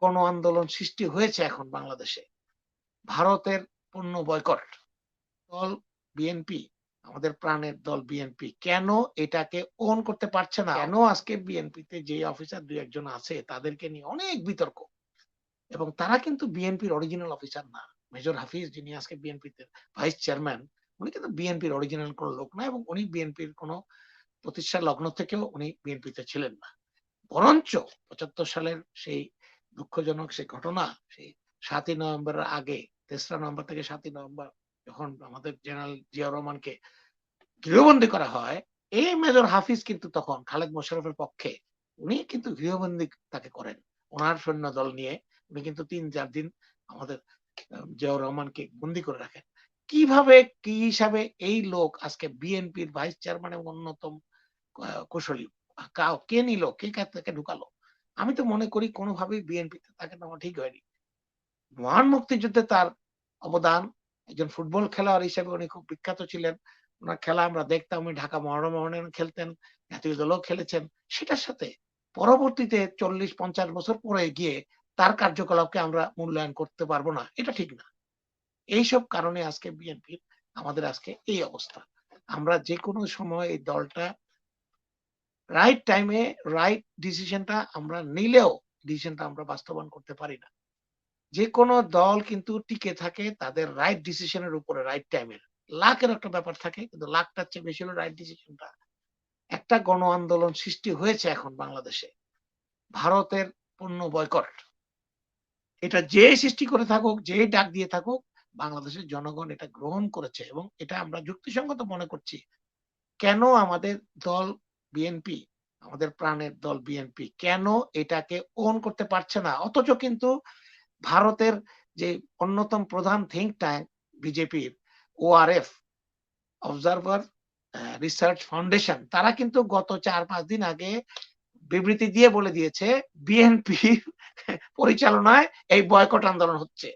গণ আন্দোলন সৃষ্টি হয়েছে এখন বাংলাদেশে। ভারতের পণ্য বয়কট। দল বিএনপি, আমাদের প্রাণের দল বিএনপি কেন এটাকে ওন করতে পারছে না? কেন আজকে বিএনপিতে যে অফিসার ২-১ জন আছে তাদেরকে নিয়ে অনেক বিতর্ক। এবং তারা কিন্তু বিএনপির অরিজিনাল অফিসার না। মেজর হাফিজ যিনি আজকে বিএনপিতে ভাইস চেয়ারম্যান, উনি কিন্তু বিএনপির অরিজিনাল কোন লোক না এবং উনি বিএনপির কোন প্রতিষ্ঠা লগ্ন থেকেও উনি বিএনপিতে ছিলেন না। বরঞ্চ ৭৫ সালের সেই দুঃখজনক সেই ঘটনা, সেই ৭ই নভেম্বরের আগে ৩রা নভেম্বর থেকে ৭ই নভেম্বর যখন আমাদের জেনারেল জিয়াউর রহমানকে গৃহবন্দী করা হয়, এই মেজর হাফিজ কিন্তু তখন খালেদ মোশাররফের পক্ষে উনি কিন্তু গৃহবন্দী তাকে করেন। উনার সৈন্যদল নিয়ে উনি কিন্তু ৩-৪ দিন আমাদের জিয়াউর রহমানকে বন্দী করে রাখেন। কিভাবে কি হিসাবে এই লোক আজকে বিএনপির ভাইস চেয়ারম্যান এবং অন্যতম কুশলী কে নিল? কে তাকে ঢুকালো? আমি তো মনে করি কোনভাবেই বিএনপিতে তাকে নেওয়া ঠিক হয়নি। মহান মুক্তিযুদ্ধে তার অবদান, একজন ফুটবল খেলোয়াড় হিসেবে উনি খুব বিখ্যাত ছিলেন। উনার খেলা আমরা দেখতাম, উনি ঢাকা মহানগর খেলতেন, জাতীয় দলেও খেলেছেন। সেটার সাথে পরবর্তীতে ৪০-৫০ বছর পরে গিয়ে তার কার্যকলাপকে আমরা মূল্যায়ন করতে পারব না। এটা ঠিক না। এইসব কারণে আজকে বিএনপির আমাদের আজকে এই অবস্থা। আমরা যেকোনো সময় এই দলটা রাইট টাইমে রাইট ডিসিশনটা আমরা নিলেও ডিসিশনটা আমরা বাস্তবায়ন করতে পারি না। যেকোনো দল কিন্তু টিকে থাকে তাদের রাইট ডিসিশন এর উপরে রাইট টাইমের। লাকের একটা ব্যাপার থাকে কিন্তু লাকটার চেয়ে বেশি হলো রাইট ডিসিশনটা। একটা গণ আন্দোলন সৃষ্টি হয়েছে এখন বাংলাদেশে। ভারতের পণ্য বয়কট। এটা যে সৃষ্টি করে থাকুক, যে ডাক দিয়ে থাকুক, বাংলাদেশের জনগণ এটা গ্রহণ করেছে এবং এটা আমরা যুক্তিসঙ্গত মনে করছি। কেন আমাদের দল বিএনপি, আমাদের প্রাণের দল বিএনপি কেন এটাকে ওন করতে পারছে না? অথচ কিন্তু ভারতের যে অন্যতম প্রধান থিংক ট্যাঙ্ক বিজেপির ওআরএফ, অবজারভার রিসার্চ ফাউন্ডেশন, তারা কিন্তু গত ৪-৫ দিন আগে বিবৃতি দিয়ে বলে দিয়েছে বিএনপির পরিচালনায় এই বয়কট আন্দোলন হচ্ছে।